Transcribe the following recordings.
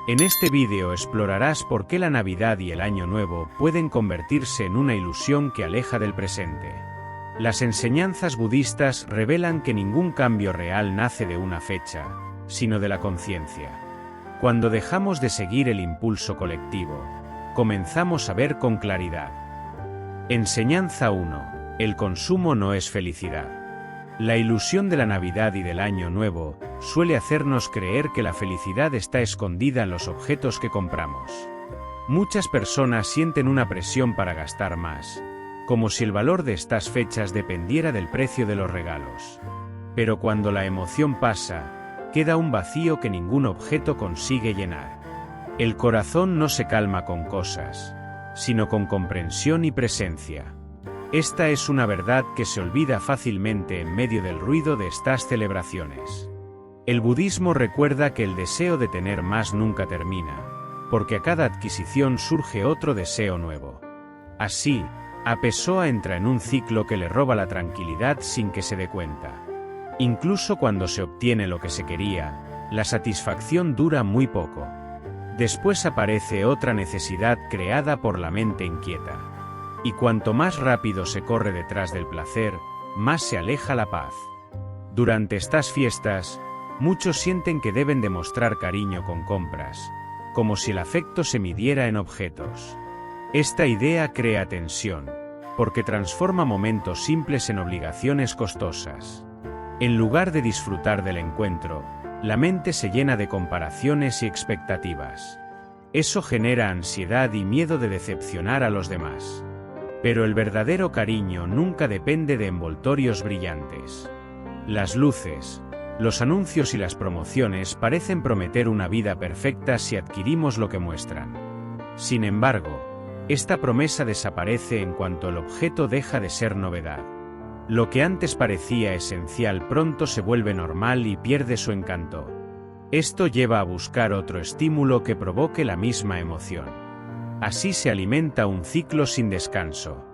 En este vídeo explorarás por qué la Navidad y el Año Nuevo pueden convertirse en una ilusión que aleja del presente. Las enseñanzas budistas revelan que ningún cambio real nace de una fecha, sino de la conciencia. Cuando dejamos de seguir el impulso colectivo, comenzamos a ver con claridad. Enseñanza 1. El consumo no es felicidad. La ilusión de la Navidad y del Año Nuevo suele hacernos creer que la felicidad está escondida en los objetos que compramos. Muchas personas sienten una presión para gastar más, como si el valor de estas fechas dependiera del precio de los regalos. Pero cuando la emoción pasa, queda un vacío que ningún objeto consigue llenar. El corazón no se calma con cosas, sino con comprensión y presencia. Esta es una verdad que se olvida fácilmente en medio del ruido de estas celebraciones. El budismo recuerda que el deseo de tener más nunca termina, porque a cada adquisición surge otro deseo nuevo. Así, Apesoa entra en un ciclo que le roba la tranquilidad sin que se dé cuenta. Incluso cuando se obtiene lo que se quería, la satisfacción dura muy poco. Después aparece otra necesidad creada por la mente inquieta. Y cuanto más rápido se corre detrás del placer, más se aleja la paz. Durante estas fiestas, muchos sienten que deben demostrar cariño con compras, como si el afecto se midiera en objetos. Esta idea crea tensión, porque transforma momentos simples en obligaciones costosas. En lugar de disfrutar del encuentro, la mente se llena de comparaciones y expectativas. Eso genera ansiedad y miedo de decepcionar a los demás. Pero el verdadero cariño nunca depende de envoltorios brillantes. Las luces, los anuncios y las promociones parecen prometer una vida perfecta si adquirimos lo que muestran. Sin embargo, esta promesa desaparece en cuanto el objeto deja de ser novedad. Lo que antes parecía esencial pronto se vuelve normal y pierde su encanto. Esto lleva a buscar otro estímulo que provoque la misma emoción. Así se alimenta un ciclo sin descanso.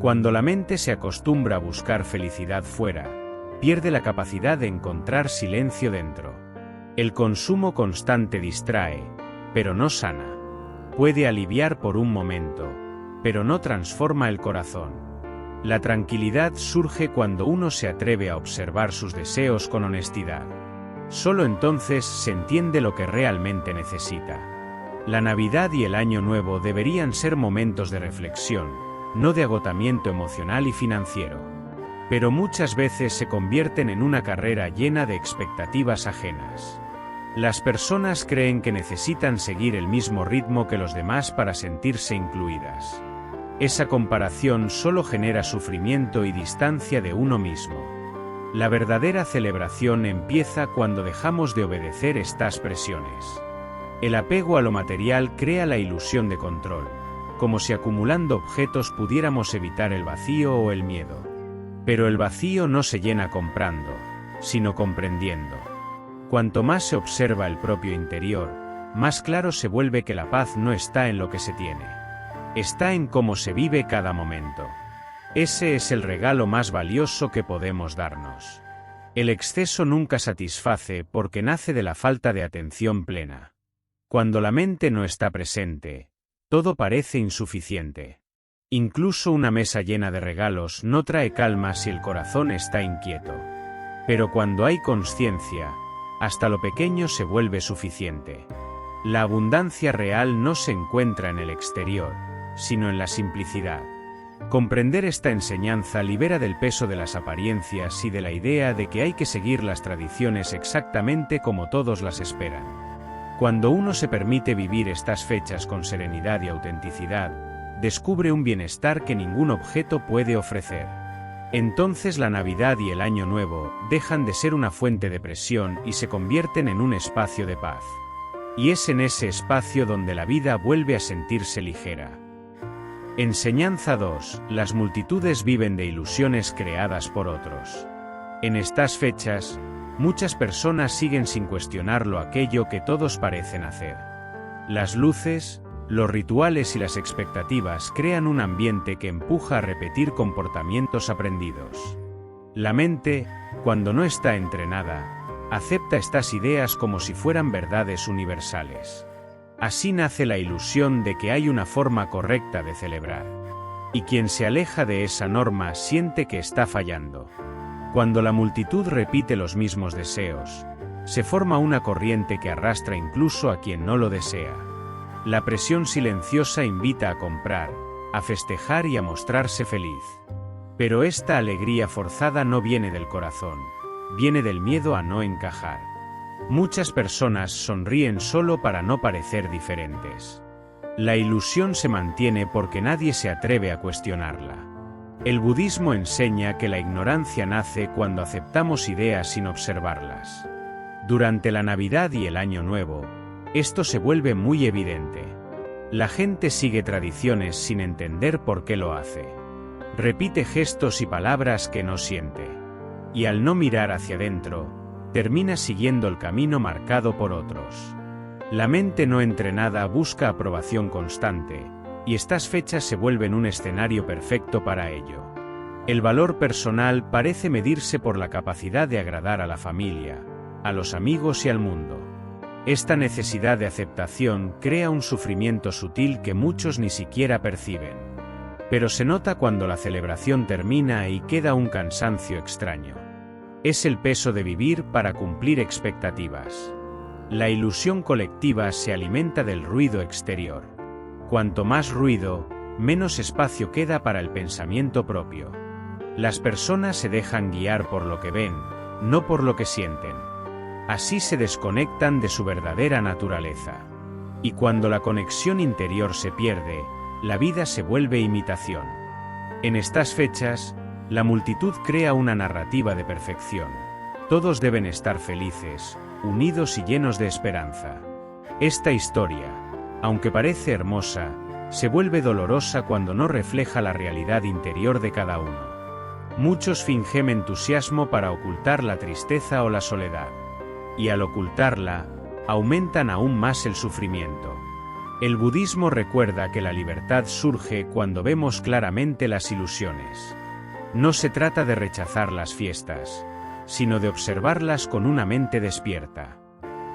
Cuando la mente se acostumbra a buscar felicidad fuera, pierde la capacidad de encontrar silencio dentro. El consumo constante distrae, pero no sana. Puede aliviar por un momento, pero no transforma el corazón. La tranquilidad surge cuando uno se atreve a observar sus deseos con honestidad. Solo entonces se entiende lo que realmente necesita. La Navidad y el Año Nuevo deberían ser momentos de reflexión, no de agotamiento emocional y financiero. Pero muchas veces se convierten en una carrera llena de expectativas ajenas. Las personas creen que necesitan seguir el mismo ritmo que los demás para sentirse incluidas. Esa comparación solo genera sufrimiento y distancia de uno mismo. La verdadera celebración empieza cuando dejamos de obedecer estas presiones. El apego a lo material crea la ilusión de control, como si acumulando objetos pudiéramos evitar el vacío o el miedo. Pero el vacío no se llena comprando, sino comprendiendo. Cuanto más se observa el propio interior, más claro se vuelve que la paz no está en lo que se tiene. Está en cómo se vive cada momento. Ese es el regalo más valioso que podemos darnos. El exceso nunca satisface porque nace de la falta de atención plena. Cuando la mente no está presente, todo parece insuficiente. Incluso una mesa llena de regalos no trae calma si el corazón está inquieto. Pero cuando hay consciencia, hasta lo pequeño se vuelve suficiente. La abundancia real no se encuentra en el exterior, sino en la simplicidad. Comprender esta enseñanza libera del peso de las apariencias y de la idea de que hay que seguir las tradiciones exactamente como todos las esperan. Cuando uno se permite vivir estas fechas con serenidad y autenticidad, descubre un bienestar que ningún objeto puede ofrecer. Entonces la Navidad y el Año Nuevo dejan de ser una fuente de presión y se convierten en un espacio de paz. Y es en ese espacio donde la vida vuelve a sentirse ligera. Enseñanza 2. Las multitudes viven de ilusiones creadas por otros. En estas fechas, muchas personas siguen sin cuestionarlo aquello que todos parecen hacer. Las luces, los rituales y las expectativas crean un ambiente que empuja a repetir comportamientos aprendidos. La mente, cuando no está entrenada, acepta estas ideas como si fueran verdades universales. Así nace la ilusión de que hay una forma correcta de celebrar. Y quien se aleja de esa norma siente que está fallando. Cuando la multitud repite los mismos deseos, se forma una corriente que arrastra incluso a quien no lo desea. La presión silenciosa invita a comprar, a festejar y a mostrarse feliz. Pero esta alegría forzada no viene del corazón, viene del miedo a no encajar. Muchas personas sonríen solo para no parecer diferentes. La ilusión se mantiene porque nadie se atreve a cuestionarla. El budismo enseña que la ignorancia nace cuando aceptamos ideas sin observarlas. Durante la Navidad y el Año Nuevo, esto se vuelve muy evidente. La gente sigue tradiciones sin entender por qué lo hace. Repite gestos y palabras que no siente. Y al no mirar hacia adentro, termina siguiendo el camino marcado por otros. La mente no entrenada busca aprobación constante, y estas fechas se vuelven un escenario perfecto para ello. El valor personal parece medirse por la capacidad de agradar a la familia, a los amigos y al mundo. Esta necesidad de aceptación crea un sufrimiento sutil que muchos ni siquiera perciben. Pero se nota cuando la celebración termina y queda un cansancio extraño. Es el peso de vivir para cumplir expectativas. La ilusión colectiva se alimenta del ruido exterior. Cuanto más ruido, menos espacio queda para el pensamiento propio. Las personas se dejan guiar por lo que ven, no por lo que sienten. Así se desconectan de su verdadera naturaleza. Y cuando la conexión interior se pierde, la vida se vuelve imitación. En estas fechas, la multitud crea una narrativa de perfección. Todos deben estar felices, unidos y llenos de esperanza. Esta historia, aunque parece hermosa, se vuelve dolorosa cuando no refleja la realidad interior de cada uno. Muchos fingen entusiasmo para ocultar la tristeza o la soledad. Y al ocultarla, aumentan aún más el sufrimiento. El budismo recuerda que la libertad surge cuando vemos claramente las ilusiones. No se trata de rechazar las fiestas, sino de observarlas con una mente despierta.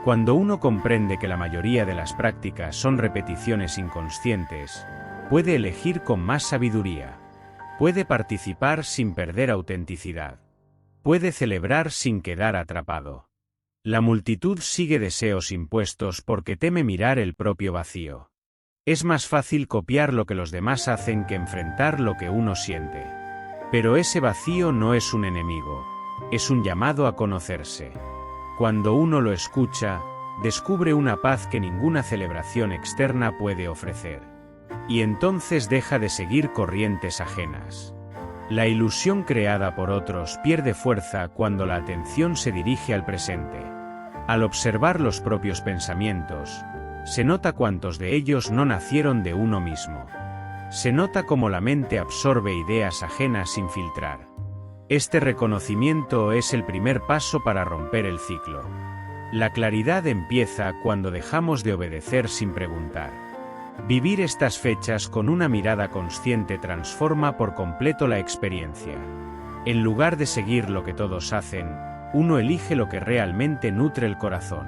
Cuando uno comprende que la mayoría de las prácticas son repeticiones inconscientes, puede elegir con más sabiduría. Puede participar sin perder autenticidad. Puede celebrar sin quedar atrapado. La multitud sigue deseos impuestos porque teme mirar el propio vacío. Es más fácil copiar lo que los demás hacen que enfrentar lo que uno siente. Pero ese vacío no es un enemigo, es un llamado a conocerse. Cuando uno lo escucha, descubre una paz que ninguna celebración externa puede ofrecer. Y entonces deja de seguir corrientes ajenas. La ilusión creada por otros pierde fuerza cuando la atención se dirige al presente. Al observar los propios pensamientos, se nota cuántos de ellos no nacieron de uno mismo. Se nota cómo la mente absorbe ideas ajenas sin filtrar. Este reconocimiento es el primer paso para romper el ciclo. La claridad empieza cuando dejamos de obedecer sin preguntar. Vivir estas fechas con una mirada consciente transforma por completo la experiencia. En lugar de seguir lo que todos hacen, uno elige lo que realmente nutre el corazón.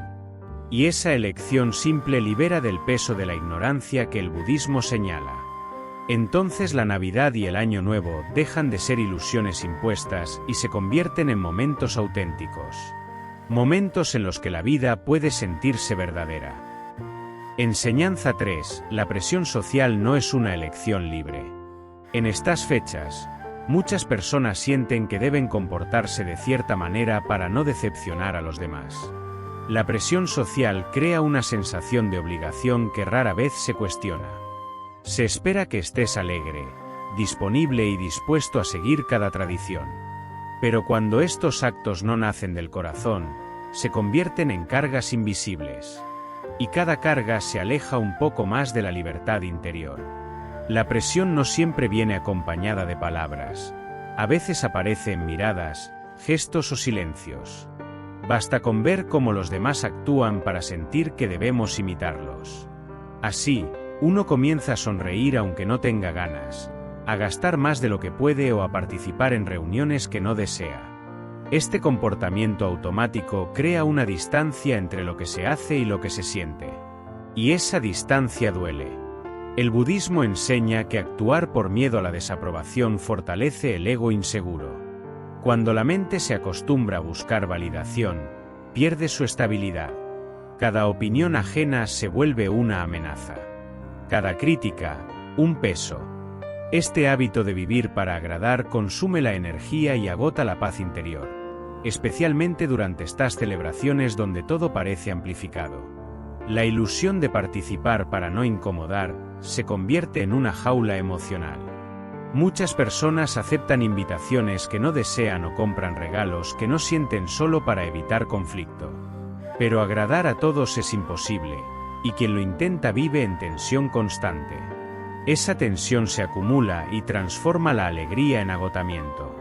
Y esa elección simple libera del peso de la ignorancia que el budismo señala. Entonces la Navidad y el Año Nuevo dejan de ser ilusiones impuestas y se convierten en momentos auténticos. Momentos en los que la vida puede sentirse verdadera. Enseñanza 3. La presión social no es una elección libre. En estas fechas, muchas personas sienten que deben comportarse de cierta manera para no decepcionar a los demás. La presión social crea una sensación de obligación que rara vez se cuestiona. Se espera que estés alegre, disponible y dispuesto a seguir cada tradición. Pero cuando estos actos no nacen del corazón, se convierten en cargas invisibles. Y cada carga se aleja un poco más de la libertad interior. La presión no siempre viene acompañada de palabras. A veces aparece en miradas, gestos o silencios. Basta con ver cómo los demás actúan para sentir que debemos imitarlos. Así, uno comienza a sonreír aunque no tenga ganas, a gastar más de lo que puede o a participar en reuniones que no desea. Este comportamiento automático crea una distancia entre lo que se hace y lo que se siente. Y esa distancia duele. El budismo enseña que actuar por miedo a la desaprobación fortalece el ego inseguro. Cuando la mente se acostumbra a buscar validación, pierde su estabilidad. Cada opinión ajena se vuelve una amenaza. Cada crítica, un peso. Este hábito de vivir para agradar consume la energía y agota la paz interior, especialmente durante estas celebraciones donde todo parece amplificado. La ilusión de participar para no incomodar se convierte en una jaula emocional. Muchas personas aceptan invitaciones que no desean o compran regalos que no sienten solo para evitar conflicto. Pero agradar a todos es imposible, y quien lo intenta vive en tensión constante. Esa tensión se acumula y transforma la alegría en agotamiento.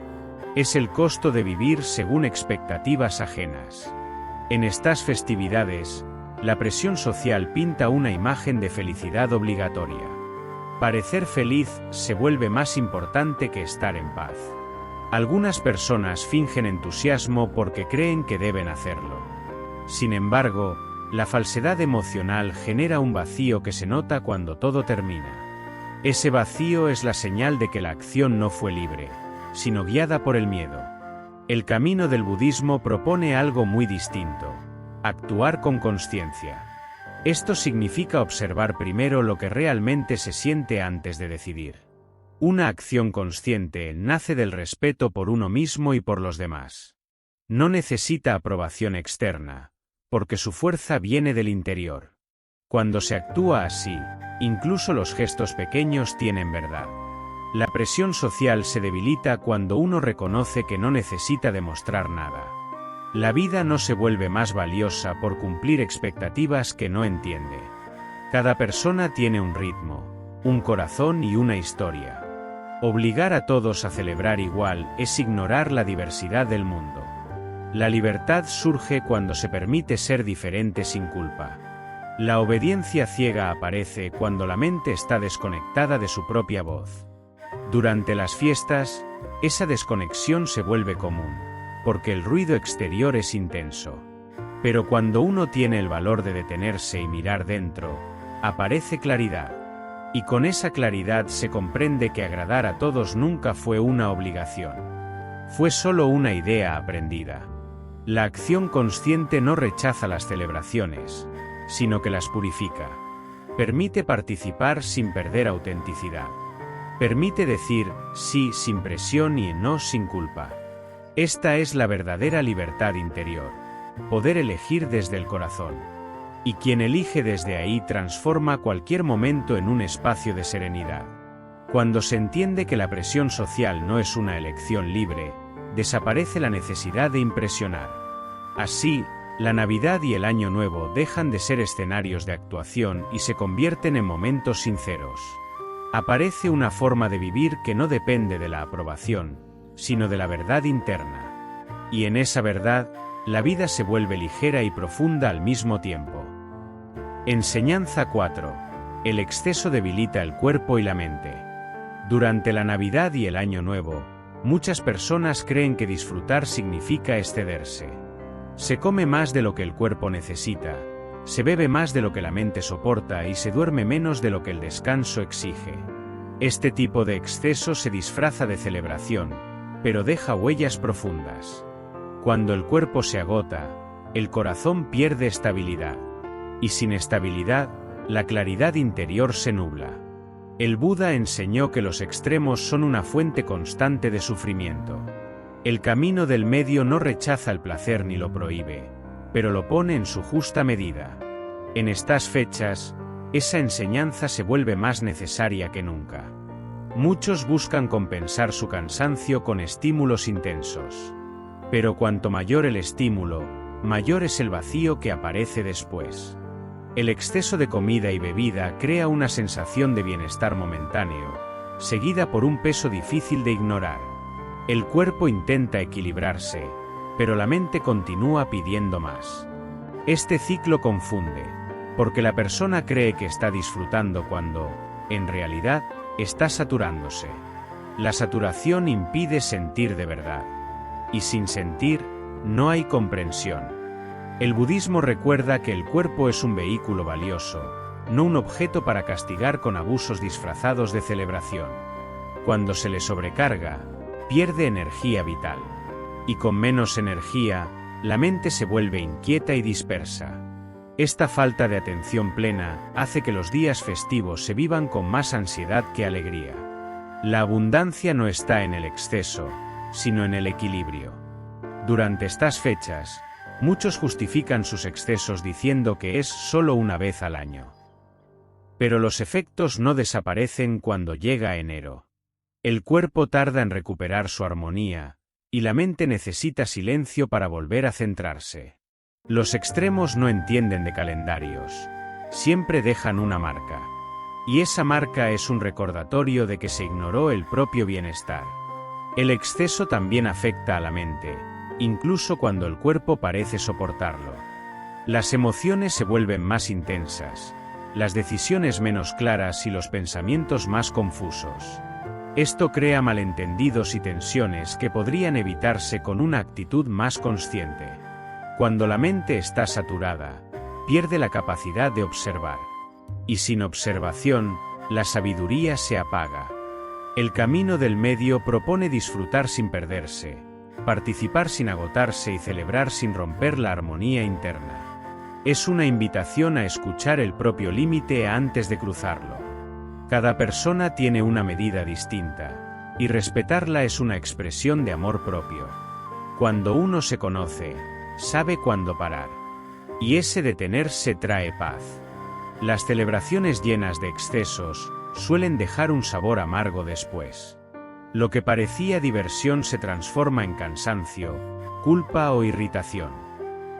Es el costo de vivir según expectativas ajenas. En estas festividades, la presión social pinta una imagen de felicidad obligatoria. Parecer feliz se vuelve más importante que estar en paz. Algunas personas fingen entusiasmo porque creen que deben hacerlo. Sin embargo, la falsedad emocional genera un vacío que se nota cuando todo termina. Ese vacío es la señal de que la acción no fue libre, sino guiada por el miedo. El camino del budismo propone algo muy distinto: actuar con consciencia. Esto significa observar primero lo que realmente se siente antes de decidir. Una acción consciente nace del respeto por uno mismo y por los demás. No necesita aprobación externa, porque su fuerza viene del interior. Cuando se actúa así, incluso los gestos pequeños tienen verdad. La presión social se debilita cuando uno reconoce que no necesita demostrar nada. La vida no se vuelve más valiosa por cumplir expectativas que no entiende. Cada persona tiene un ritmo, un corazón y una historia. Obligar a todos a celebrar igual es ignorar la diversidad del mundo. La libertad surge cuando se permite ser diferente sin culpa. La obediencia ciega aparece cuando la mente está desconectada de su propia voz. Durante las fiestas, esa desconexión se vuelve común, porque el ruido exterior es intenso. Pero cuando uno tiene el valor de detenerse y mirar dentro, aparece claridad. Y con esa claridad se comprende que agradar a todos nunca fue una obligación. Fue solo una idea aprendida. La acción consciente no rechaza las celebraciones, sino que las purifica. Permite participar sin perder autenticidad. Permite decir sí sin presión y no sin culpa. Esta es la verdadera libertad interior, poder elegir desde el corazón. Y quien elige desde ahí transforma cualquier momento en un espacio de serenidad. Cuando se entiende que la presión social no es una elección libre, desaparece la necesidad de impresionar. Así, la Navidad y el Año Nuevo dejan de ser escenarios de actuación y se convierten en momentos sinceros. Aparece una forma de vivir que no depende de la aprobación, sino de la verdad interna. Y en esa verdad, la vida se vuelve ligera y profunda al mismo tiempo. Enseñanza 4. El exceso debilita el cuerpo y la mente. Durante la Navidad y el Año Nuevo, muchas personas creen que disfrutar significa excederse. Se come más de lo que el cuerpo necesita, se bebe más de lo que la mente soporta y se duerme menos de lo que el descanso exige. Este tipo de exceso se disfraza de celebración, pero deja huellas profundas. Cuando el cuerpo se agota, el corazón pierde estabilidad. Y sin estabilidad, la claridad interior se nubla. El Buda enseñó que los extremos son una fuente constante de sufrimiento. El camino del medio no rechaza el placer ni lo prohíbe, pero lo pone en su justa medida. En estas fechas, esa enseñanza se vuelve más necesaria que nunca. Muchos buscan compensar su cansancio con estímulos intensos. Pero cuanto mayor el estímulo, mayor es el vacío que aparece después. El exceso de comida y bebida crea una sensación de bienestar momentáneo, seguida por un peso difícil de ignorar. El cuerpo intenta equilibrarse, pero la mente continúa pidiendo más. Este ciclo confunde, porque la persona cree que está disfrutando cuando, en realidad, está saturándose. La saturación impide sentir de verdad. Y sin sentir, no hay comprensión. El budismo recuerda que el cuerpo es un vehículo valioso, no un objeto para castigar con abusos disfrazados de celebración. Cuando se le sobrecarga, pierde energía vital. Y con menos energía, la mente se vuelve inquieta y dispersa. Esta falta de atención plena hace que los días festivos se vivan con más ansiedad que alegría. La abundancia no está en el exceso, sino en el equilibrio. Durante estas fechas, muchos justifican sus excesos diciendo que es solo una vez al año. Pero los efectos no desaparecen cuando llega enero. El cuerpo tarda en recuperar su armonía, y la mente necesita silencio para volver a centrarse. Los extremos no entienden de calendarios. Siempre dejan una marca. Y esa marca es un recordatorio de que se ignoró el propio bienestar. El exceso también afecta a la mente, incluso cuando el cuerpo parece soportarlo. Las emociones se vuelven más intensas, las decisiones menos claras y los pensamientos más confusos. Esto crea malentendidos y tensiones que podrían evitarse con una actitud más consciente. Cuando la mente está saturada, pierde la capacidad de observar. Y sin observación, la sabiduría se apaga. El camino del medio propone disfrutar sin perderse, participar sin agotarse y celebrar sin romper la armonía interna. Es una invitación a escuchar el propio límite antes de cruzarlo. Cada persona tiene una medida distinta, y respetarla es una expresión de amor propio. Cuando uno se conoce, sabe cuándo parar. Y ese detenerse trae paz. Las celebraciones llenas de excesos suelen dejar un sabor amargo después. Lo que parecía diversión se transforma en cansancio, culpa o irritación.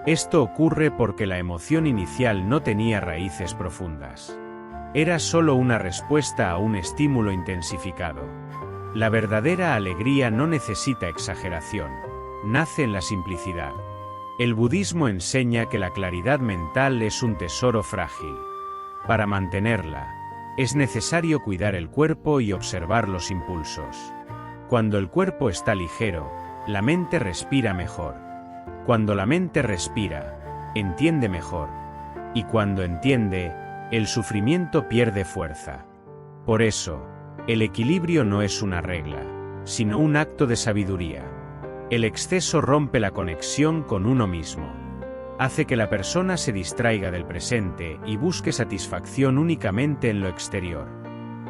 Esto ocurre porque la emoción inicial no tenía raíces profundas. Era solo una respuesta a un estímulo intensificado. La verdadera alegría no necesita exageración, nace en la simplicidad. El budismo enseña que la claridad mental es un tesoro frágil. Para mantenerla, es necesario cuidar el cuerpo y observar los impulsos. Cuando el cuerpo está ligero, la mente respira mejor. Cuando la mente respira, entiende mejor. Y cuando entiende, el sufrimiento pierde fuerza. Por eso, el equilibrio no es una regla, sino un acto de sabiduría. El exceso rompe la conexión con uno mismo. Hace que la persona se distraiga del presente y busque satisfacción únicamente en lo exterior.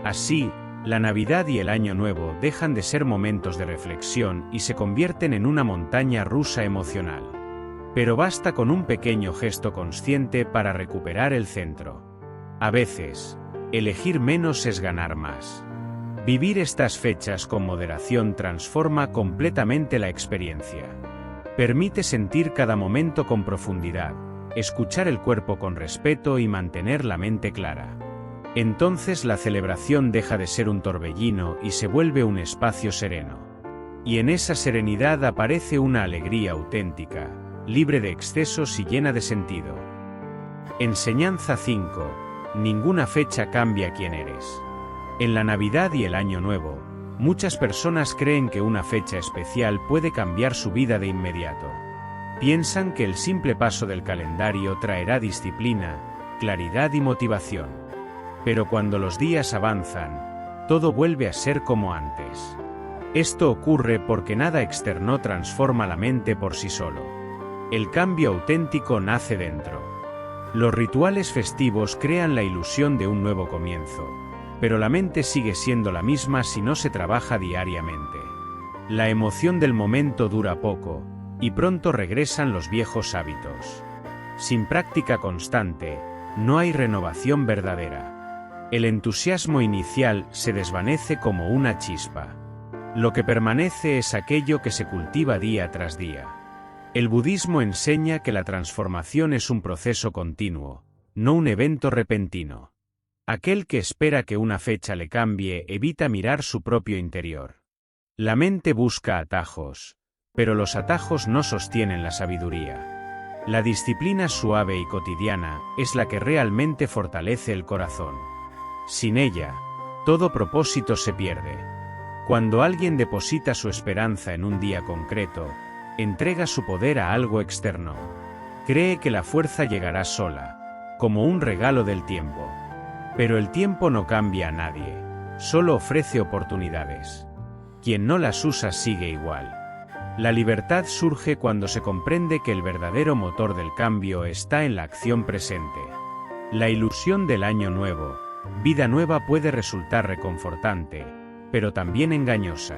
Así, la Navidad y el Año Nuevo dejan de ser momentos de reflexión y se convierten en una montaña rusa emocional. Pero basta con un pequeño gesto consciente para recuperar el centro. A veces, elegir menos es ganar más. Vivir estas fechas con moderación transforma completamente la experiencia. Permite sentir cada momento con profundidad, escuchar el cuerpo con respeto y mantener la mente clara. Entonces la celebración deja de ser un torbellino y se vuelve un espacio sereno. Y en esa serenidad aparece una alegría auténtica, libre de excesos y llena de sentido. Enseñanza 5. Ninguna fecha cambia quién eres. En la Navidad y el Año Nuevo, muchas personas creen que una fecha especial puede cambiar su vida de inmediato. Piensan que el simple paso del calendario traerá disciplina, claridad y motivación. Pero cuando los días avanzan, todo vuelve a ser como antes. Esto ocurre porque nada externo transforma la mente por sí solo. El cambio auténtico nace dentro. Los rituales festivos crean la ilusión de un nuevo comienzo, pero la mente sigue siendo la misma si no se trabaja diariamente. La emoción del momento dura poco, y pronto regresan los viejos hábitos. Sin práctica constante, no hay renovación verdadera. El entusiasmo inicial se desvanece como una chispa. Lo que permanece es aquello que se cultiva día tras día. El budismo enseña que la transformación es un proceso continuo, no un evento repentino. Aquel que espera que una fecha le cambie evita mirar su propio interior. La mente busca atajos, pero los atajos no sostienen la sabiduría. La disciplina suave y cotidiana es la que realmente fortalece el corazón. Sin ella, todo propósito se pierde. Cuando alguien deposita su esperanza en un día concreto, entrega su poder a algo externo. Cree que la fuerza llegará sola, como un regalo del tiempo. Pero el tiempo no cambia a nadie, solo ofrece oportunidades. Quien no las usa sigue igual. La libertad surge cuando se comprende que el verdadero motor del cambio está en la acción presente. La ilusión del año nuevo, vida nueva, puede resultar reconfortante, pero también engañosa.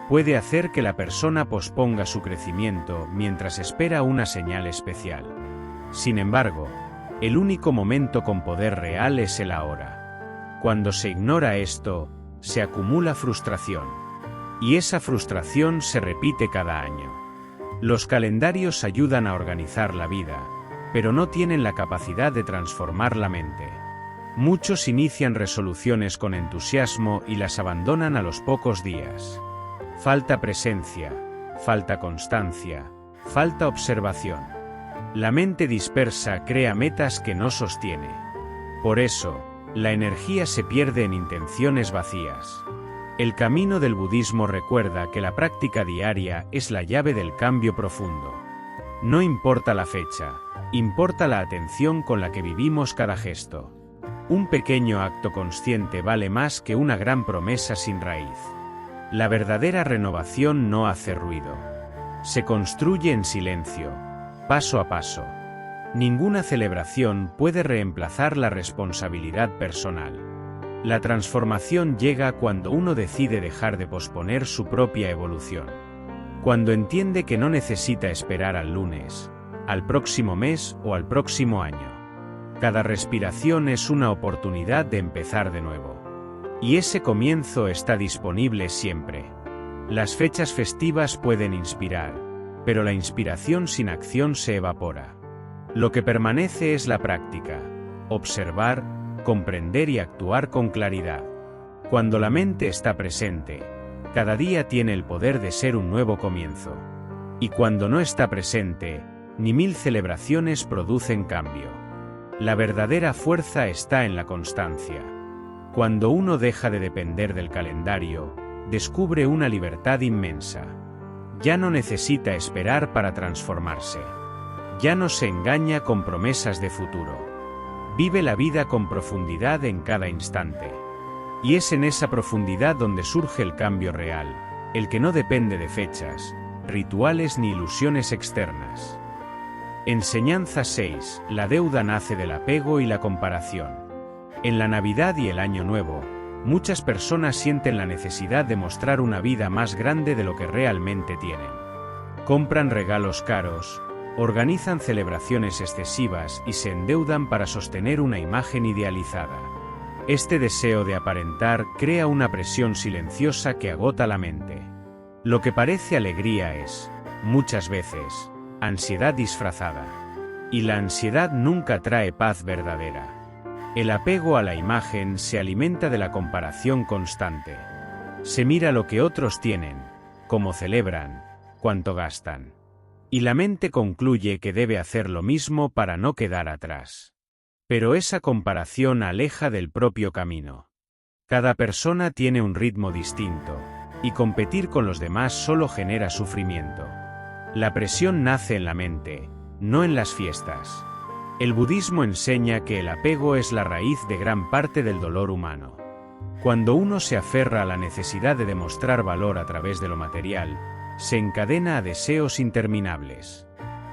Puede hacer que la persona posponga su crecimiento mientras espera una señal especial. Sin embargo, el único momento con poder real es el ahora. Cuando se ignora esto, se acumula frustración. Y esa frustración se repite cada año. Los calendarios ayudan a organizar la vida, pero no tienen la capacidad de transformar la mente. Muchos inician resoluciones con entusiasmo y las abandonan a los pocos días. Falta presencia, falta constancia, falta observación. La mente dispersa crea metas que no sostiene. Por eso, la energía se pierde en intenciones vacías. El camino del budismo recuerda que la práctica diaria es la llave del cambio profundo. No importa la fecha, importa la atención con la que vivimos cada gesto. Un pequeño acto consciente vale más que una gran promesa sin raíz. La verdadera renovación no hace ruido. Se construye en silencio, paso a paso. Ninguna celebración puede reemplazar la responsabilidad personal. La transformación llega cuando uno decide dejar de posponer su propia evolución. Cuando entiende que no necesita esperar al lunes, al próximo mes o al próximo año. Cada respiración es una oportunidad de empezar de nuevo. Y ese comienzo está disponible siempre. Las fechas festivas pueden inspirar, pero la inspiración sin acción se evapora. Lo que permanece es la práctica, observar, comprender y actuar con claridad. Cuando la mente está presente, cada día tiene el poder de ser un nuevo comienzo. Y cuando no está presente, ni 1000 celebraciones producen cambio. La verdadera fuerza está en la constancia. Cuando uno deja de depender del calendario, descubre una libertad inmensa. Ya no necesita esperar para transformarse. Ya no se engaña con promesas de futuro. Vive la vida con profundidad en cada instante. Y es en esa profundidad donde surge el cambio real, el que no depende de fechas, rituales ni ilusiones externas. Enseñanza 6. La deuda nace del apego y la comparación. En la Navidad y el Año Nuevo, muchas personas sienten la necesidad de mostrar una vida más grande de lo que realmente tienen. Compran regalos caros, organizan celebraciones excesivas y se endeudan para sostener una imagen idealizada. Este deseo de aparentar crea una presión silenciosa que agota la mente. Lo que parece alegría es, muchas veces, ansiedad disfrazada. Y la ansiedad nunca trae paz verdadera. El apego a la imagen se alimenta de la comparación constante. Se mira lo que otros tienen, cómo celebran, cuánto gastan. Y la mente concluye que debe hacer lo mismo para no quedar atrás. Pero esa comparación aleja del propio camino. Cada persona tiene un ritmo distinto, y competir con los demás solo genera sufrimiento. La presión nace en la mente, no en las fiestas. El budismo enseña que el apego es la raíz de gran parte del dolor humano. Cuando uno se aferra a la necesidad de demostrar valor a través de lo material, se encadena a deseos interminables.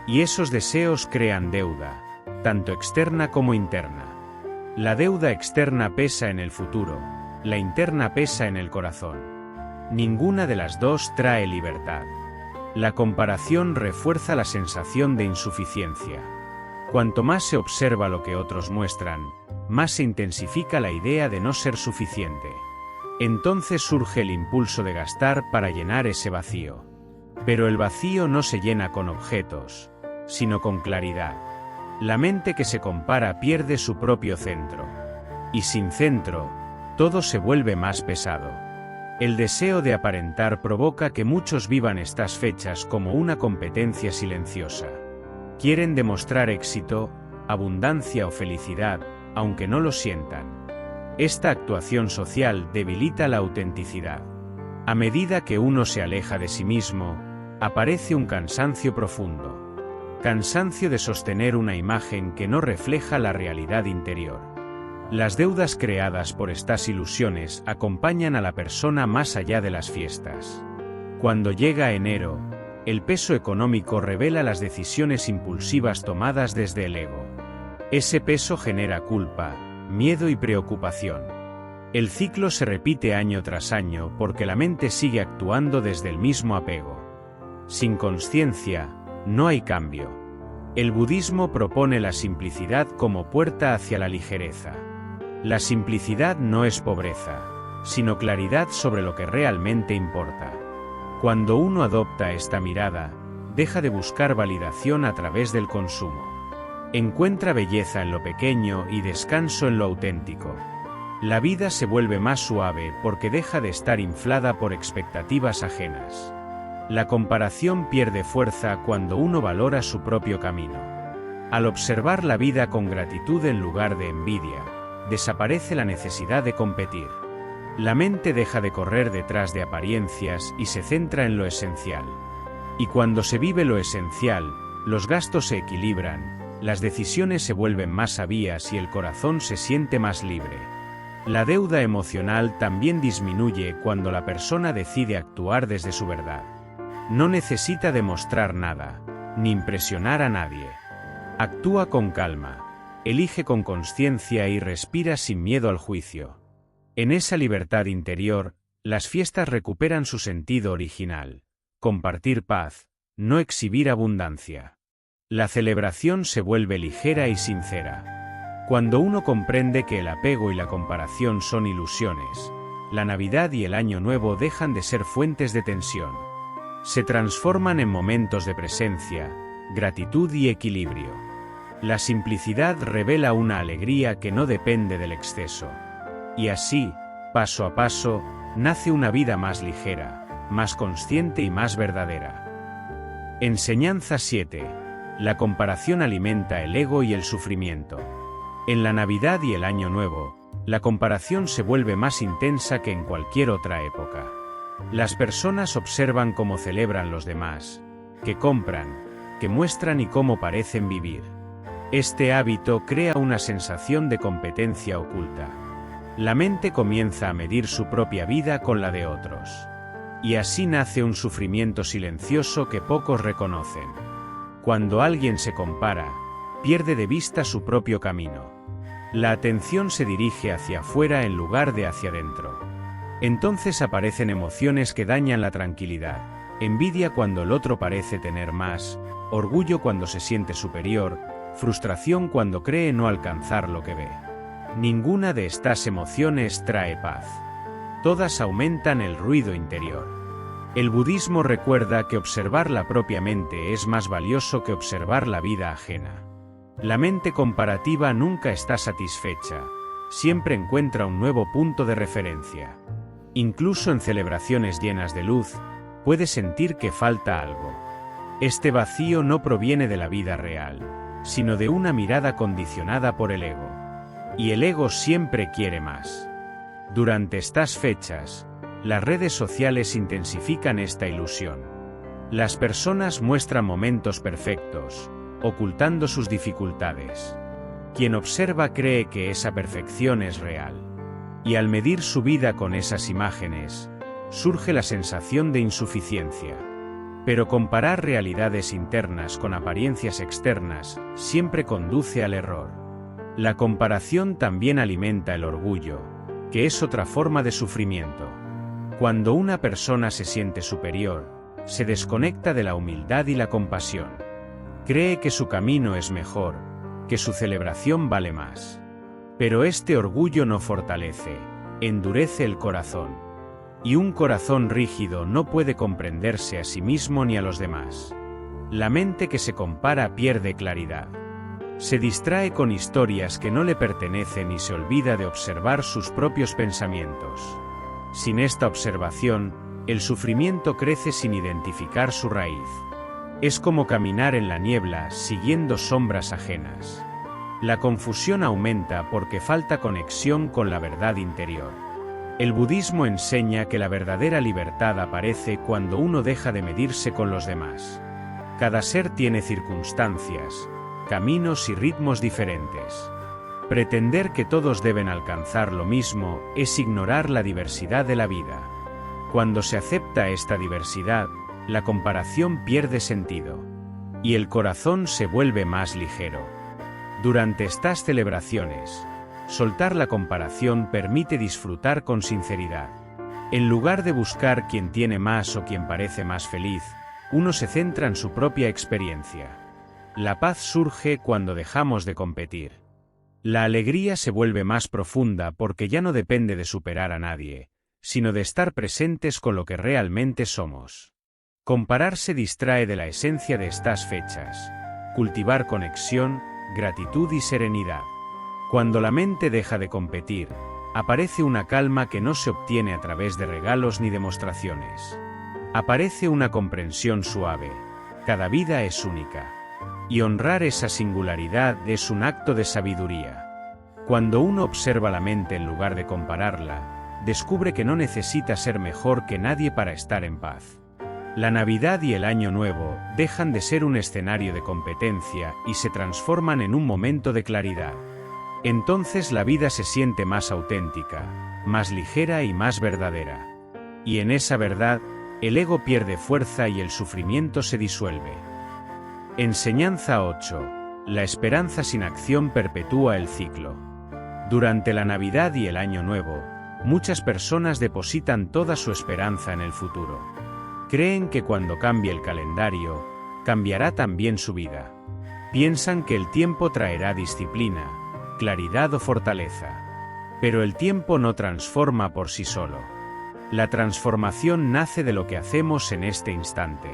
Y esos deseos crean deuda, tanto externa como interna. La deuda externa pesa en el futuro, la interna pesa en el corazón. Ninguna de las dos trae libertad. La comparación refuerza la sensación de insuficiencia. Cuanto más se observa lo que otros muestran, más se intensifica la idea de no ser suficiente. Entonces surge el impulso de gastar para llenar ese vacío. Pero el vacío no se llena con objetos, sino con claridad. La mente que se compara pierde su propio centro. Y sin centro, todo se vuelve más pesado. El deseo de aparentar provoca que muchos vivan estas fechas como una competencia silenciosa. Quieren demostrar éxito, abundancia o felicidad, aunque no lo sientan. Esta actuación social debilita la autenticidad. A medida que uno se aleja de sí mismo, aparece un cansancio profundo. Cansancio de sostener una imagen que no refleja la realidad interior. Las deudas creadas por estas ilusiones acompañan a la persona más allá de las fiestas. Cuando llega enero, el peso económico revela las decisiones impulsivas tomadas desde el ego. Ese peso genera culpa, miedo y preocupación. El ciclo se repite año tras año porque la mente sigue actuando desde el mismo apego. Sin consciencia, no hay cambio. El budismo propone la simplicidad como puerta hacia la ligereza. La simplicidad no es pobreza, sino claridad sobre lo que realmente importa. Cuando uno adopta esta mirada, deja de buscar validación a través del consumo. Encuentra belleza en lo pequeño y descanso en lo auténtico. La vida se vuelve más suave porque deja de estar inflada por expectativas ajenas. La comparación pierde fuerza cuando uno valora su propio camino. Al observar la vida con gratitud en lugar de envidia, desaparece la necesidad de competir. La mente deja de correr detrás de apariencias y se centra en lo esencial. Y cuando se vive lo esencial, los gastos se equilibran, las decisiones se vuelven más sabias y el corazón se siente más libre. La deuda emocional también disminuye cuando la persona decide actuar desde su verdad. No necesita demostrar nada, ni impresionar a nadie. Actúa con calma. Elige con consciencia y respira sin miedo al juicio. En esa libertad interior, las fiestas recuperan su sentido original: compartir paz, no exhibir abundancia. La celebración se vuelve ligera y sincera. Cuando uno comprende que el apego y la comparación son ilusiones, la Navidad y el Año Nuevo dejan de ser fuentes de tensión. Se transforman en momentos de presencia, gratitud y equilibrio. La simplicidad revela una alegría que no depende del exceso. Y así, paso a paso, nace una vida más ligera, más consciente y más verdadera. Enseñanza 7. La comparación alimenta el ego y el sufrimiento. En la Navidad y el Año Nuevo, la comparación se vuelve más intensa que en cualquier otra época. Las personas observan cómo celebran los demás, qué compran, qué muestran y cómo parecen vivir. Este hábito crea una sensación de competencia oculta. La mente comienza a medir su propia vida con la de otros. Y así nace un sufrimiento silencioso que pocos reconocen. Cuando alguien se compara, pierde de vista su propio camino. La atención se dirige hacia afuera en lugar de hacia adentro. Entonces aparecen emociones que dañan la tranquilidad: envidia cuando el otro parece tener más, orgullo cuando se siente superior, frustración cuando cree no alcanzar lo que ve. Ninguna de estas emociones trae paz. Todas aumentan el ruido interior. El budismo recuerda que observar la propia mente es más valioso que observar la vida ajena. La mente comparativa nunca está satisfecha, siempre encuentra un nuevo punto de referencia. Incluso en celebraciones llenas de luz, puede sentir que falta algo. Este vacío no proviene de la vida real, sino de una mirada condicionada por el ego. Y el ego siempre quiere más. Durante estas fechas, las redes sociales intensifican esta ilusión. Las personas muestran momentos perfectos, ocultando sus dificultades. Quien observa cree que esa perfección es real. Y al medir su vida con esas imágenes, surge la sensación de insuficiencia. Pero comparar realidades internas con apariencias externas siempre conduce al error. La comparación también alimenta el orgullo, que es otra forma de sufrimiento. Cuando una persona se siente superior, se desconecta de la humildad y la compasión. Cree que su camino es mejor, que su celebración vale más. Pero este orgullo no fortalece, endurece el corazón. Y un corazón rígido no puede comprenderse a sí mismo ni a los demás. La mente que se compara pierde claridad. Se distrae con historias que no le pertenecen y se olvida de observar sus propios pensamientos. Sin esta observación, el sufrimiento crece sin identificar su raíz. Es como caminar en la niebla siguiendo sombras ajenas. La confusión aumenta porque falta conexión con la verdad interior. El budismo enseña que la verdadera libertad aparece cuando uno deja de medirse con los demás. Cada ser tiene circunstancias, caminos y ritmos diferentes. Pretender que todos deben alcanzar lo mismo es ignorar la diversidad de la vida. Cuando se acepta esta diversidad, la comparación pierde sentido. Y el corazón se vuelve más ligero. Durante estas celebraciones, soltar la comparación permite disfrutar con sinceridad. En lugar de buscar quién tiene más o quién parece más feliz, uno se centra en su propia experiencia. La paz surge cuando dejamos de competir. La alegría se vuelve más profunda porque ya no depende de superar a nadie, sino de estar presentes con lo que realmente somos. Compararse distrae de la esencia de estas fechas. Cultivar conexión, gratitud y serenidad. Cuando la mente deja de competir, aparece una calma que no se obtiene a través de regalos ni demostraciones. Aparece una comprensión suave. Cada vida es única. Y honrar esa singularidad es un acto de sabiduría. Cuando uno observa la mente en lugar de compararla, descubre que no necesita ser mejor que nadie para estar en paz. La Navidad y el Año Nuevo dejan de ser un escenario de competencia y se transforman en un momento de claridad. Entonces la vida se siente más auténtica, más ligera y más verdadera. Y en esa verdad, el ego pierde fuerza y el sufrimiento se disuelve. Enseñanza 8. La esperanza sin acción perpetúa el ciclo. Durante la Navidad y el Año Nuevo, muchas personas depositan toda su esperanza en el futuro. Creen que cuando cambie el calendario, cambiará también su vida. Piensan que el tiempo traerá disciplina, claridad o fortaleza. Pero el tiempo no transforma por sí solo. La transformación nace de lo que hacemos en este instante.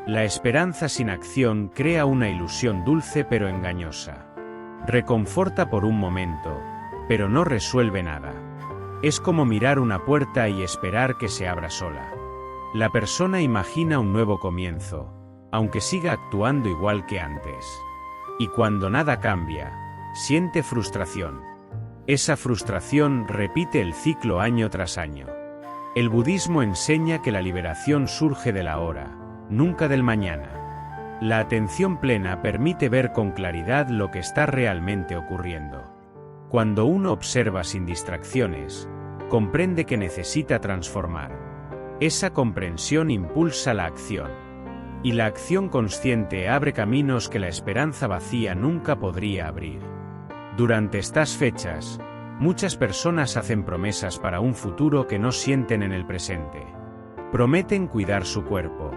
La esperanza sin acción crea una ilusión dulce pero engañosa. Reconforta por un momento, pero no resuelve nada. Es como mirar una puerta y esperar que se abra sola. La persona imagina un nuevo comienzo, aunque siga actuando igual que antes. Y cuando nada cambia, siente frustración. Esa frustración repite el ciclo año tras año. El budismo enseña que la liberación surge del ahora, nunca del mañana. La atención plena permite ver con claridad lo que está realmente ocurriendo. Cuando uno observa sin distracciones, comprende que necesita transformar. Esa comprensión impulsa la acción. Y la acción consciente abre caminos que la esperanza vacía nunca podría abrir. Durante estas fechas, muchas personas hacen promesas para un futuro que no sienten en el presente. Prometen cuidar su cuerpo,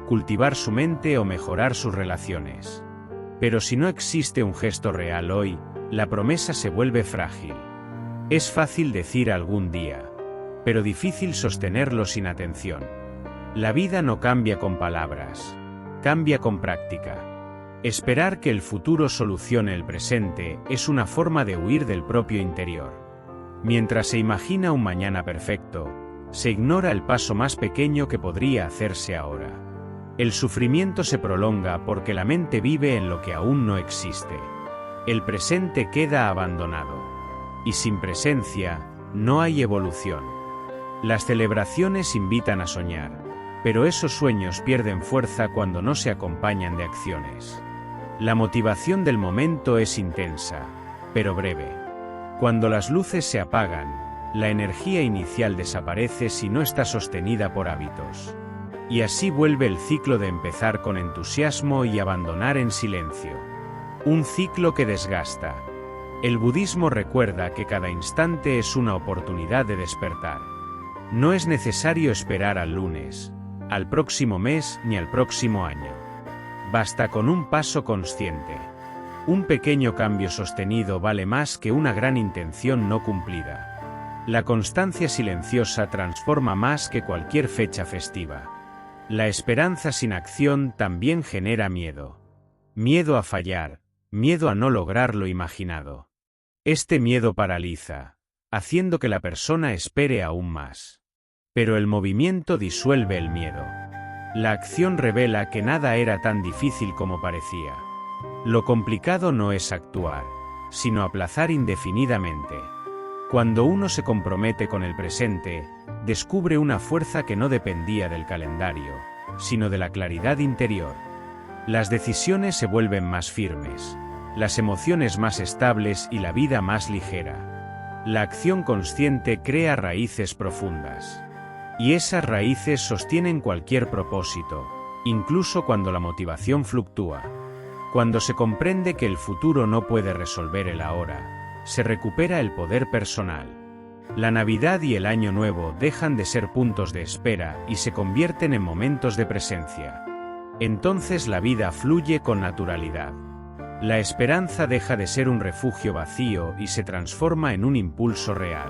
cultivar su mente o mejorar sus relaciones. Pero si no existe un gesto real hoy, la promesa se vuelve frágil. Es fácil decir algún día, pero difícil sostenerlo sin atención. La vida no cambia con palabras, cambia con práctica. Esperar que el futuro solucione el presente es una forma de huir del propio interior. Mientras se imagina un mañana perfecto, se ignora el paso más pequeño que podría hacerse ahora. El sufrimiento se prolonga porque la mente vive en lo que aún no existe. El presente queda abandonado. Y sin presencia, no hay evolución. Las celebraciones invitan a soñar, pero esos sueños pierden fuerza cuando no se acompañan de acciones. La motivación del momento es intensa, pero breve. Cuando las luces se apagan, la energía inicial desaparece si no está sostenida por hábitos. Y así vuelve el ciclo de empezar con entusiasmo y abandonar en silencio. Un ciclo que desgasta. El budismo recuerda que cada instante es una oportunidad de despertar. No es necesario esperar al lunes, al próximo mes ni al próximo año. Basta con un paso consciente. Un pequeño cambio sostenido vale más que una gran intención no cumplida. La constancia silenciosa transforma más que cualquier fecha festiva. La esperanza sin acción también genera miedo. Miedo a fallar, miedo a no lograr lo imaginado. Este miedo paraliza, haciendo que la persona espere aún más. Pero el movimiento disuelve el miedo. La acción revela que nada era tan difícil como parecía. Lo complicado no es actuar, sino aplazar indefinidamente. Cuando uno se compromete con el presente, descubre una fuerza que no dependía del calendario, sino de la claridad interior. Las decisiones se vuelven más firmes, las emociones más estables y la vida más ligera. La acción consciente crea raíces profundas. Y esas raíces sostienen cualquier propósito, incluso cuando la motivación fluctúa. Cuando se comprende que el futuro no puede resolver el ahora, se recupera el poder personal. La Navidad y el Año Nuevo dejan de ser puntos de espera y se convierten en momentos de presencia. Entonces la vida fluye con naturalidad. La esperanza deja de ser un refugio vacío y se transforma en un impulso real.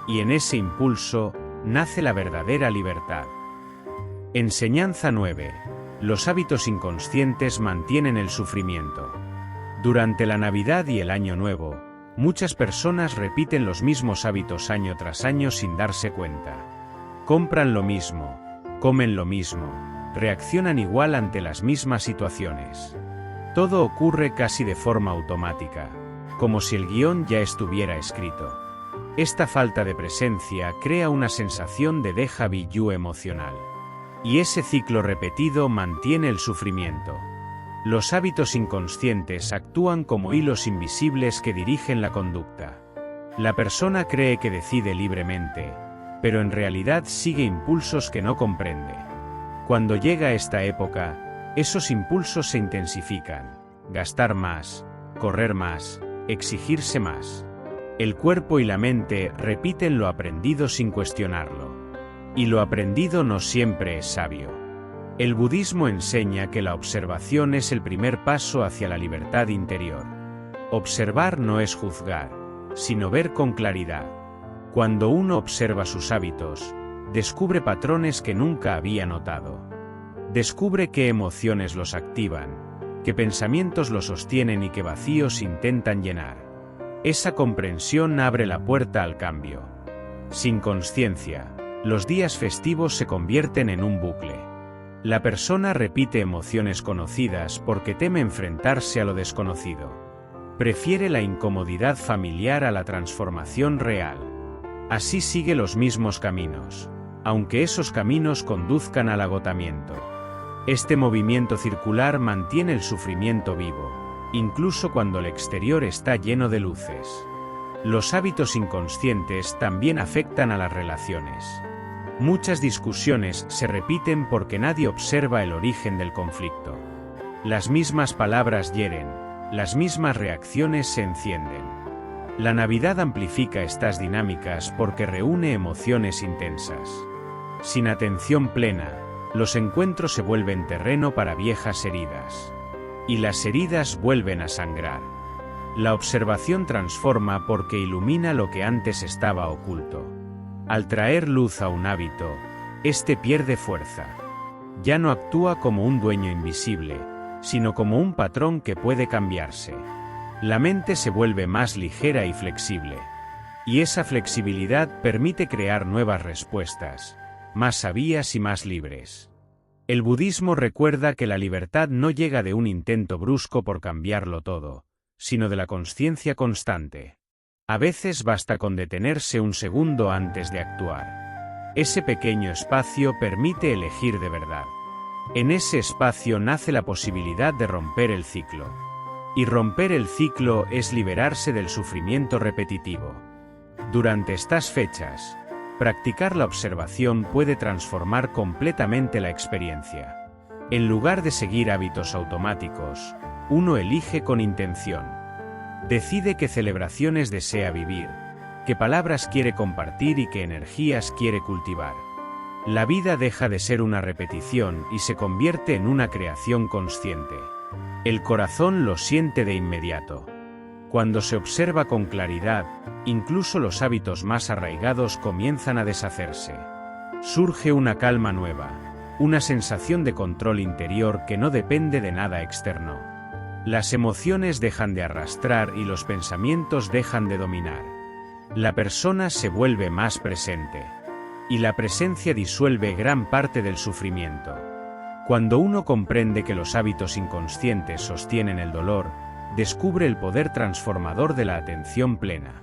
Y en ese impulso nace la verdadera libertad. Enseñanza 9. Los hábitos inconscientes mantienen el sufrimiento. Durante la Navidad y el Año Nuevo, muchas personas repiten los mismos hábitos año tras año sin darse cuenta. Compran lo mismo, comen lo mismo, reaccionan igual ante las mismas situaciones. Todo ocurre casi de forma automática, como si el guión ya estuviera escrito. Esta falta de presencia crea una sensación de déjà vu emocional. Y ese ciclo repetido mantiene el sufrimiento. Los hábitos inconscientes actúan como hilos invisibles que dirigen la conducta. La persona cree que decide libremente, pero en realidad sigue impulsos que no comprende. Cuando llega esta época, esos impulsos se intensifican: gastar más, correr más, exigirse más. El cuerpo y la mente repiten lo aprendido sin cuestionarlo. Y lo aprendido no siempre es sabio. El budismo enseña que la observación es el primer paso hacia la libertad interior. Observar no es juzgar, sino ver con claridad. Cuando uno observa sus hábitos, descubre patrones que nunca había notado. Descubre qué emociones los activan, qué pensamientos los sostienen y qué vacíos intentan llenar. Esa comprensión abre la puerta al cambio. Sin conciencia, los días festivos se convierten en un bucle. La persona repite emociones conocidas porque teme enfrentarse a lo desconocido. Prefiere la incomodidad familiar a la transformación real. Así sigue los mismos caminos, aunque esos caminos conduzcan al agotamiento. Este movimiento circular mantiene el sufrimiento vivo, incluso cuando el exterior está lleno de luces. Los hábitos inconscientes también afectan a las relaciones. Muchas discusiones se repiten porque nadie observa el origen del conflicto. Las mismas palabras hieren, las mismas reacciones se encienden. La Navidad amplifica estas dinámicas porque reúne emociones intensas. Sin atención plena, los encuentros se vuelven terreno para viejas heridas. Y las heridas vuelven a sangrar. La observación transforma porque ilumina lo que antes estaba oculto. Al traer luz a un hábito, este pierde fuerza. Ya no actúa como un dueño invisible, sino como un patrón que puede cambiarse. La mente se vuelve más ligera y flexible. Y esa flexibilidad permite crear nuevas respuestas, más sabias y más libres. El budismo recuerda que la libertad no llega de un intento brusco por cambiarlo todo, sino de la consciencia constante. A veces basta con detenerse un segundo antes de actuar. Ese pequeño espacio permite elegir de verdad. En ese espacio nace la posibilidad de romper el ciclo. Y romper el ciclo es liberarse del sufrimiento repetitivo. Durante estas fechas, practicar la observación puede transformar completamente la experiencia. En lugar de seguir hábitos automáticos, uno elige con intención. Decide qué celebraciones desea vivir, qué palabras quiere compartir y qué energías quiere cultivar. La vida deja de ser una repetición y se convierte en una creación consciente. El corazón lo siente de inmediato. Cuando se observa con claridad, incluso los hábitos más arraigados comienzan a deshacerse. Surge una calma nueva, una sensación de control interior que no depende de nada externo. Las emociones dejan de arrastrar y los pensamientos dejan de dominar. La persona se vuelve más presente. Y la presencia disuelve gran parte del sufrimiento. Cuando uno comprende que los hábitos inconscientes sostienen el dolor, descubre el poder transformador de la atención plena.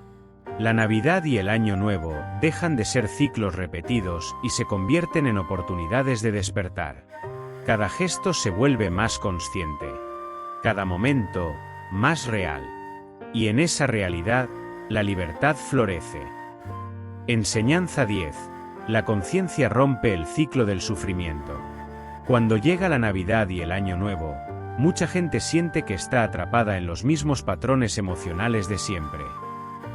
La Navidad y el Año Nuevo dejan de ser ciclos repetidos y se convierten en oportunidades de despertar. Cada gesto se vuelve más consciente. Cada momento, más real. Y en esa realidad, la libertad florece. Enseñanza 10. La conciencia rompe el ciclo del sufrimiento. Cuando llega la Navidad y el Año Nuevo, mucha gente siente que está atrapada en los mismos patrones emocionales de siempre.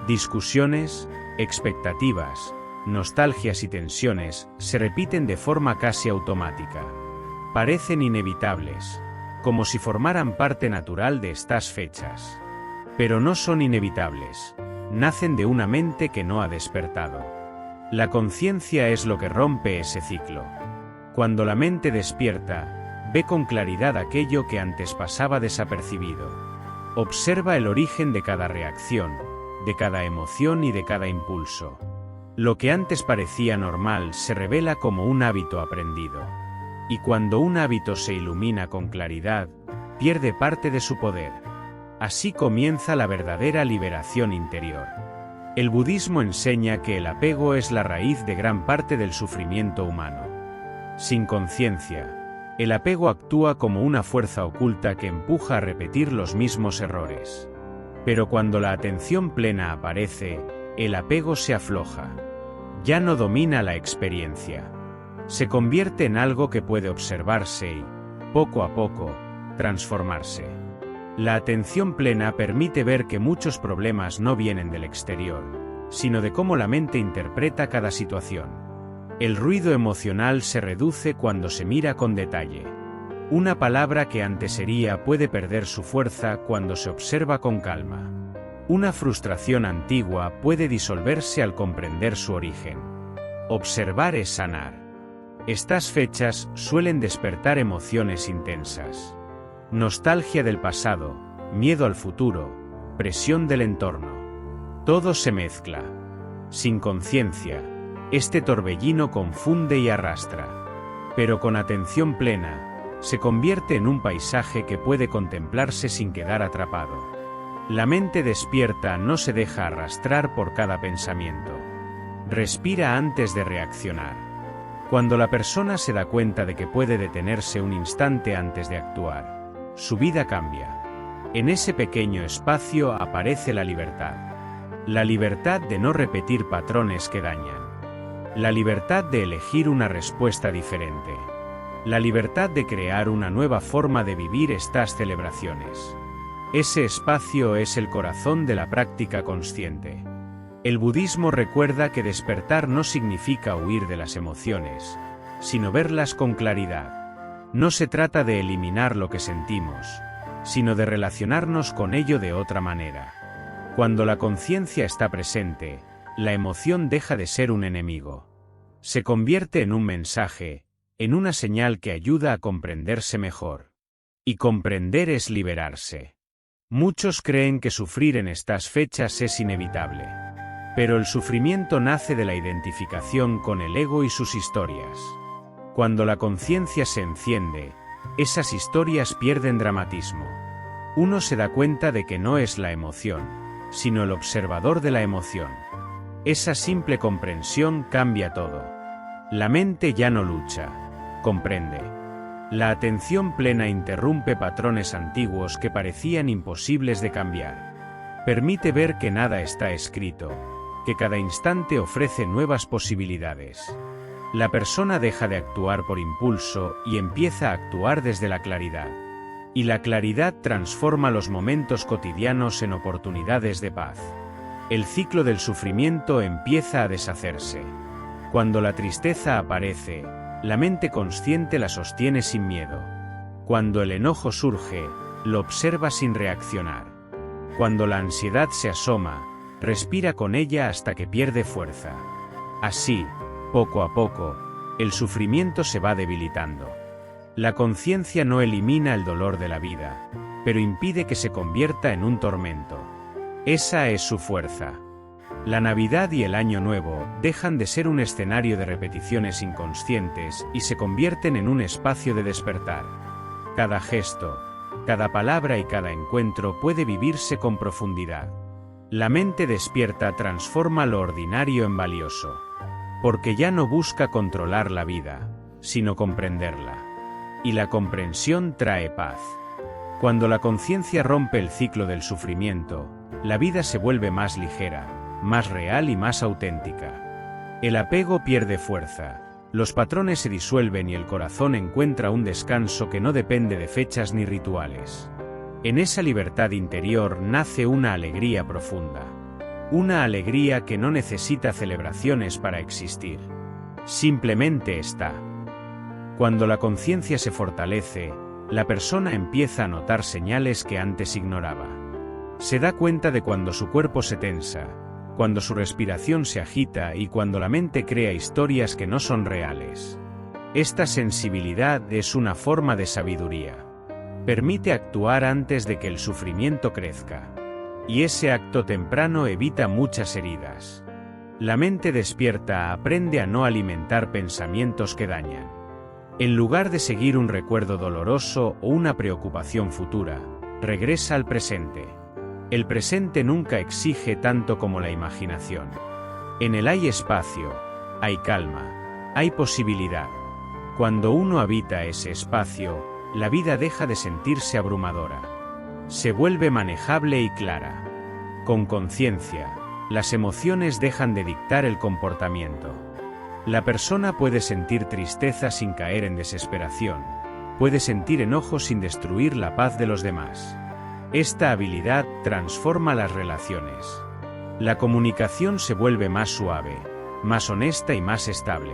Discusiones, expectativas, nostalgias y tensiones se repiten de forma casi automática. Parecen inevitables, como si formaran parte natural de estas fechas. Pero no son inevitables, nacen de una mente que no ha despertado. La conciencia es lo que rompe ese ciclo. Cuando la mente despierta, ve con claridad aquello que antes pasaba desapercibido. Observa el origen de cada reacción, de cada emoción y de cada impulso. Lo que antes parecía normal se revela como un hábito aprendido. Y cuando un hábito se ilumina con claridad, pierde parte de su poder. Así comienza la verdadera liberación interior. El budismo enseña que el apego es la raíz de gran parte del sufrimiento humano. Sin conciencia, el apego actúa como una fuerza oculta que empuja a repetir los mismos errores. Pero cuando la atención plena aparece, el apego se afloja. Ya no domina la experiencia. Se convierte en algo que puede observarse y, poco a poco, transformarse. La atención plena permite ver que muchos problemas no vienen del exterior, sino de cómo la mente interpreta cada situación. El ruido emocional se reduce cuando se mira con detalle. Una palabra que antes hería puede perder su fuerza cuando se observa con calma. Una frustración antigua puede disolverse al comprender su origen. Observar es sanar. Estas fechas suelen despertar emociones intensas. Nostalgia del pasado, miedo al futuro, presión del entorno. Todo se mezcla. Sin conciencia, este torbellino confunde y arrastra. Pero con atención plena, se convierte en un paisaje que puede contemplarse sin quedar atrapado. La mente despierta no se deja arrastrar por cada pensamiento. Respira antes de reaccionar. Cuando la persona se da cuenta de que puede detenerse un instante antes de actuar, su vida cambia. En ese pequeño espacio aparece la libertad. La libertad de no repetir patrones que dañan. La libertad de elegir una respuesta diferente. La libertad de crear una nueva forma de vivir estas celebraciones. Ese espacio es el corazón de la práctica consciente. El budismo recuerda que despertar no significa huir de las emociones, sino verlas con claridad. No se trata de eliminar lo que sentimos, sino de relacionarnos con ello de otra manera. Cuando la conciencia está presente, la emoción deja de ser un enemigo. Se convierte en un mensaje, en una señal que ayuda a comprenderse mejor. Y comprender es liberarse. Muchos creen que sufrir en estas fechas es inevitable. Pero el sufrimiento nace de la identificación con el ego y sus historias. Cuando la conciencia se enciende, esas historias pierden dramatismo. Uno se da cuenta de que no es la emoción, sino el observador de la emoción. Esa simple comprensión cambia todo. La mente ya no lucha, comprende. La atención plena interrumpe patrones antiguos que parecían imposibles de cambiar. Permite ver que nada está escrito, que cada instante ofrece nuevas posibilidades. La persona deja de actuar por impulso y empieza a actuar desde la claridad. Y la claridad transforma los momentos cotidianos en oportunidades de paz. El ciclo del sufrimiento empieza a deshacerse. Cuando la tristeza aparece, la mente consciente la sostiene sin miedo. Cuando el enojo surge, lo observa sin reaccionar. Cuando la ansiedad se asoma, respira con ella hasta que pierde fuerza. Así, poco a poco, el sufrimiento se va debilitando. La conciencia no elimina el dolor de la vida, pero impide que se convierta en un tormento. Esa es su fuerza. La Navidad y el Año Nuevo dejan de ser un escenario de repeticiones inconscientes y se convierten en un espacio de despertar. Cada gesto, cada palabra y cada encuentro puede vivirse con profundidad. La mente despierta transforma lo ordinario en valioso. Porque ya no busca controlar la vida, sino comprenderla. Y la comprensión trae paz. Cuando la conciencia rompe el ciclo del sufrimiento, la vida se vuelve más ligera, más real y más auténtica. El apego pierde fuerza, los patrones se disuelven y el corazón encuentra un descanso que no depende de fechas ni rituales. En esa libertad interior nace una alegría profunda. Una alegría que no necesita celebraciones para existir. Simplemente está. Cuando la conciencia se fortalece, la persona empieza a notar señales que antes ignoraba. Se da cuenta de cuando su cuerpo se tensa, cuando su respiración se agita y cuando la mente crea historias que no son reales. Esta sensibilidad es una forma de sabiduría. Permite actuar antes de que el sufrimiento crezca. Y ese acto temprano evita muchas heridas. La mente despierta aprende a no alimentar pensamientos que dañan. En lugar de seguir un recuerdo doloroso o una preocupación futura, regresa al presente. El presente nunca exige tanto como la imaginación. En él hay espacio, hay calma, hay posibilidad. Cuando uno habita ese espacio, la vida deja de sentirse abrumadora. Se vuelve manejable y clara. Con conciencia, las emociones dejan de dictar el comportamiento. La persona puede sentir tristeza sin caer en desesperación, puede sentir enojo sin destruir la paz de los demás. Esta habilidad transforma las relaciones. La comunicación se vuelve más suave, más honesta y más estable.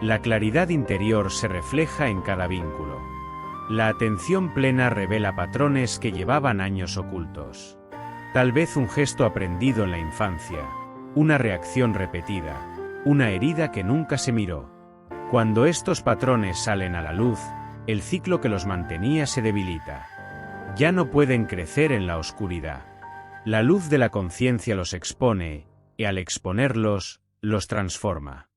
La claridad interior se refleja en cada vínculo. La atención plena revela patrones que llevaban años ocultos. Tal vez un gesto aprendido en la infancia, una reacción repetida, una herida que nunca se miró. Cuando estos patrones salen a la luz, el ciclo que los mantenía se debilita. Ya no pueden crecer en la oscuridad. La luz de la conciencia los expone, y al exponerlos, los transforma.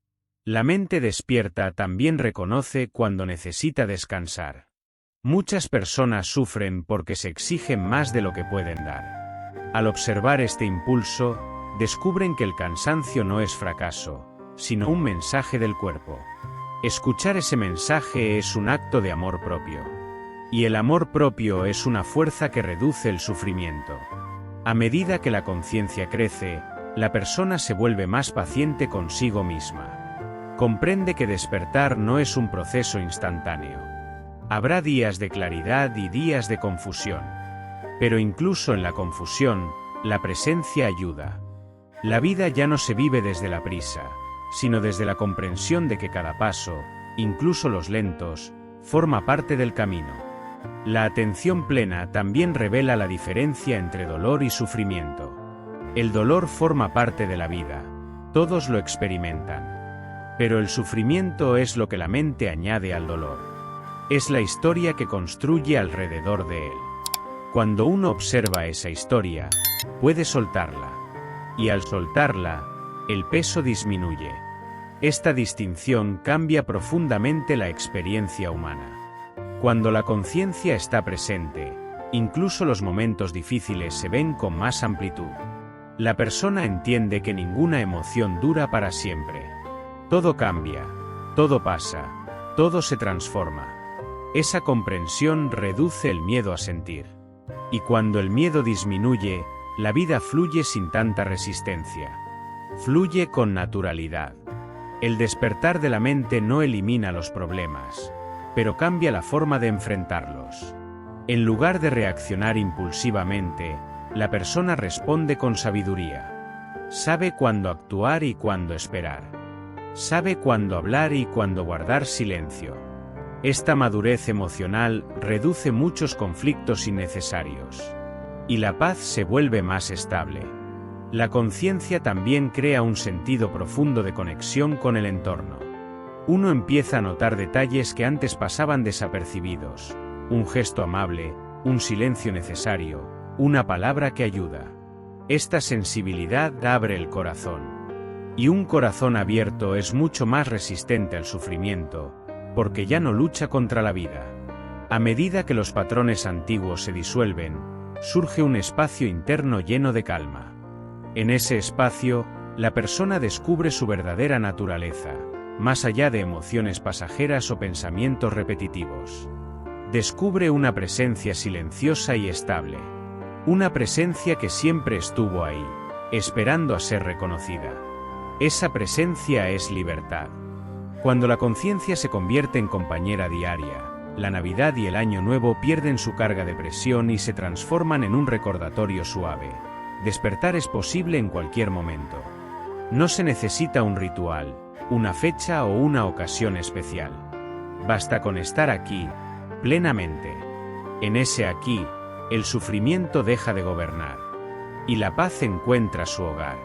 La mente despierta también reconoce cuando necesita descansar. Muchas personas sufren porque se exigen más de lo que pueden dar. Al observar este impulso, descubren que el cansancio no es fracaso, sino un mensaje del cuerpo. Escuchar ese mensaje es un acto de amor propio. Y el amor propio es una fuerza que reduce el sufrimiento. A medida que la conciencia crece, la persona se vuelve más paciente consigo misma. Comprende que despertar no es un proceso instantáneo. Habrá días de claridad y días de confusión. Pero incluso en la confusión, la presencia ayuda. La vida ya no se vive desde la prisa, sino desde la comprensión de que cada paso, incluso los lentos, forma parte del camino. La atención plena también revela la diferencia entre dolor y sufrimiento. El dolor forma parte de la vida, todos lo experimentan. Pero el sufrimiento es lo que la mente añade al dolor. Es la historia que construye alrededor de él. Cuando uno observa esa historia, puede soltarla. Y al soltarla, el peso disminuye. Esta distinción cambia profundamente la experiencia humana. Cuando la conciencia está presente, incluso los momentos difíciles se ven con más amplitud. La persona entiende que ninguna emoción dura para siempre. Todo cambia, todo pasa, todo se transforma. Esa comprensión reduce el miedo a sentir. Y cuando el miedo disminuye, la vida fluye sin tanta resistencia. Fluye con naturalidad. El despertar de la mente no elimina los problemas, pero cambia la forma de enfrentarlos. En lugar de reaccionar impulsivamente, la persona responde con sabiduría. Sabe cuándo actuar y cuándo esperar. Sabe cuándo hablar y cuándo guardar silencio. Esta madurez emocional reduce muchos conflictos innecesarios. Y la paz se vuelve más estable. La conciencia también crea un sentido profundo de conexión con el entorno. Uno empieza a notar detalles que antes pasaban desapercibidos. Un gesto amable, un silencio necesario, una palabra que ayuda. Esta sensibilidad abre el corazón. Y un corazón abierto es mucho más resistente al sufrimiento, porque ya no lucha contra la vida. A medida que los patrones antiguos se disuelven, surge un espacio interno lleno de calma. En ese espacio, la persona descubre su verdadera naturaleza, más allá de emociones pasajeras o pensamientos repetitivos. Descubre una presencia silenciosa y estable. Una presencia que siempre estuvo ahí, esperando a ser reconocida. Esa presencia es libertad. Cuando la conciencia se convierte en compañera diaria, la Navidad y el Año Nuevo pierden su carga de presión y se transforman en un recordatorio suave. Despertar es posible en cualquier momento. No se necesita un ritual, una fecha o una ocasión especial. Basta con estar aquí, plenamente. En ese aquí, el sufrimiento deja de gobernar. Y la paz encuentra su hogar.